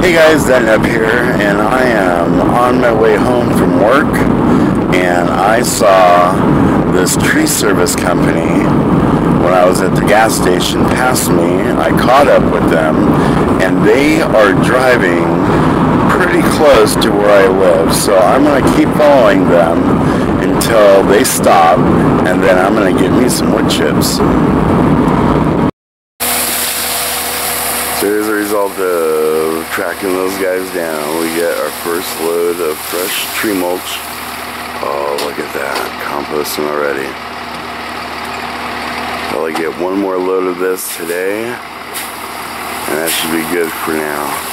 Hey guys, Thatnub here, and I am on my way home from work, and I saw this tree service company when I was at the gas station pass me. I caught up with them, and they are driving pretty close to where I live, so I'm going to keep following them until they stop, and then I'm going to get me some wood chips. So here's the result of tracking those guys down. We get our first load of fresh tree mulch. Oh, look at that, composting already. I'll get one more load of this today, and that should be good for now.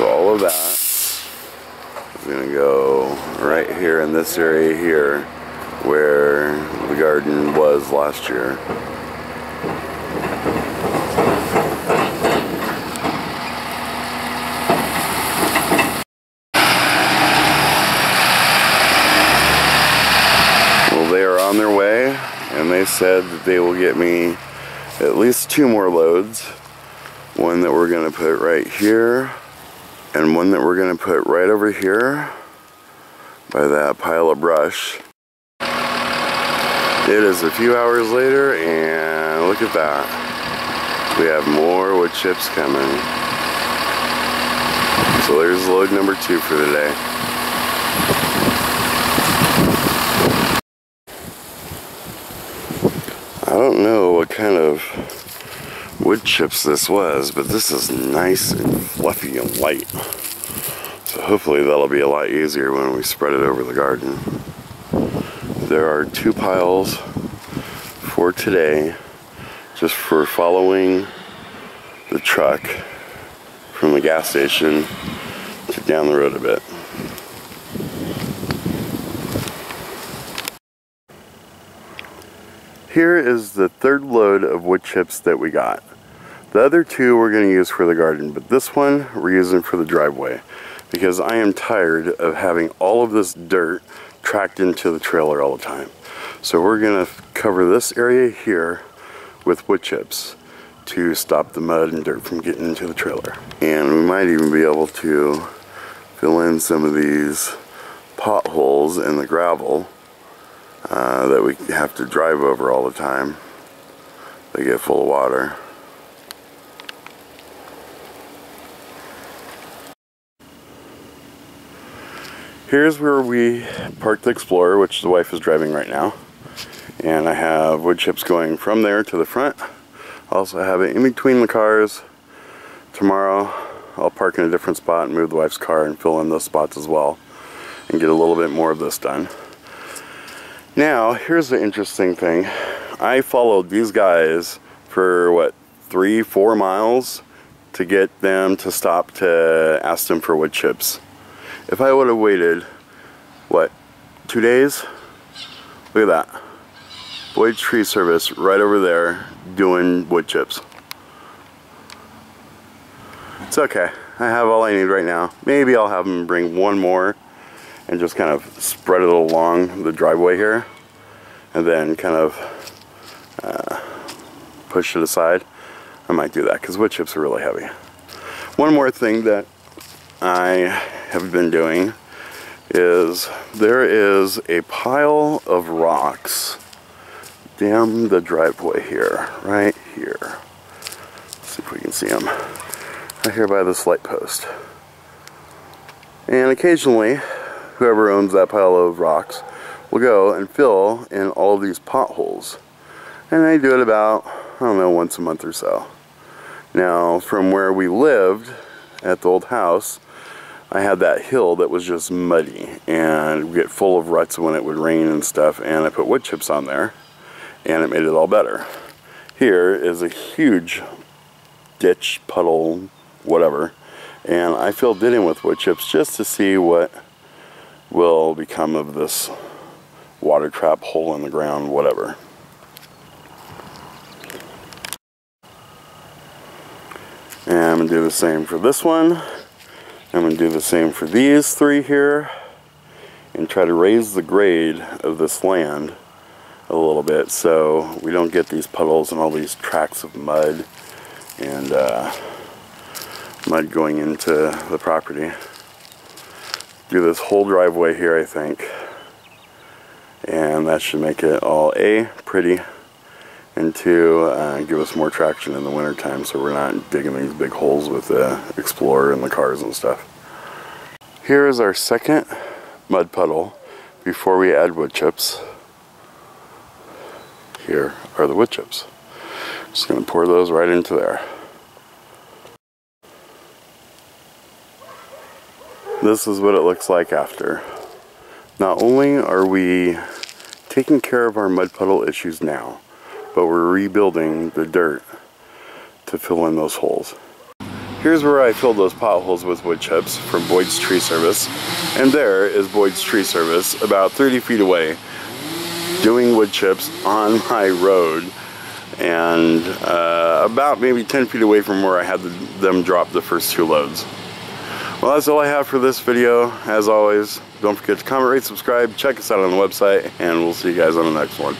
All of that is going to go right here in this area here where the garden was last year. Well, they are on their way, and they said that they will get me at least 2 more loads. One that we're going to put right here, and one that we're going to put right over here by that pile of brush. It is a few hours later, and look at that. We have more wood chips coming. So there's load number 2 for the day. I don't know what kind of wood chips this was, but this is nice and fluffy and light. So hopefully that'll be a lot easier when we spread it over the garden. There are 2 piles for today, just for following the truck from the gas station to down the road a bit. Here is the 3rd load of wood chips that we got. The other 2 we're going to use for the garden, but this one we're using for the driveway because I am tired of having all of this dirt tracked into the trailer all the time. So we're going to cover this area here with wood chips to stop the mud and dirt from getting into the trailer. And we might even be able to fill in some of these potholes in the gravel that we have to drive over all the time. They get full of water. Here's where we parked the Explorer, which the wife is driving right now. And I have wood chips going from there to the front. I also have it in between the cars. Tomorrow I'll park in a different spot and move the wife's car and fill in those spots as well and get a little bit more of this done. Now, here's the interesting thing. I followed these guys for, what, 3-4 miles to get them to stop to ask them for wood chips. If I would have waited, what, 2 days? Look at that. Boyd Tree Service right over there doing wood chips. It's okay. I have all I need right now. Maybe I'll have them bring 1 more and just kind of spread it along the driveway here and then kind of push it aside. I might do that because wood chips are really heavy. One more thing that I have been doing is there is a pile of rocks down the driveway here, right here. Let's see if we can see them. Right here by this light post. And occasionally, whoever owns that pile of rocks will go and fill in all these potholes. And they do it about, I don't know, once a month or so. Now, from where we lived at the old house, I had that hill that was just muddy and would get full of ruts when it would rain and stuff, and I put wood chips on there and it made it all better. Here is a huge ditch, puddle, whatever, and I filled it in with wood chips just to see what will become of this water trap, hole in the ground, whatever. And I'm going to do the same for this one. I'm going to do the same for these three here and try to raise the grade of this land a little bit so we don't get these puddles and all these tracks of mud and mud going into the property. Do this whole driveway here, I think, and that should make it all A, pretty, and two, give us more traction in the wintertime so we're not digging these big holes with the Explorer and the cars and stuff. Here is our second mud puddle before we add wood chips. Here are the wood chips. Just going to pour those right into there. This is what it looks like after. Not only are we taking care of our mud puddle issues now, but we're rebuilding the dirt to fill in those holes. Here's where I filled those potholes with wood chips from Boyd's Tree Service, and there is Boyd's Tree Service about 30 feet away doing wood chips on my road, and about maybe 10 feet away from where I had them drop the first two loads. Well, that's all I have for this video. As always, don't forget to comment, rate, subscribe, check us out on the website, and we'll see you guys on the next one.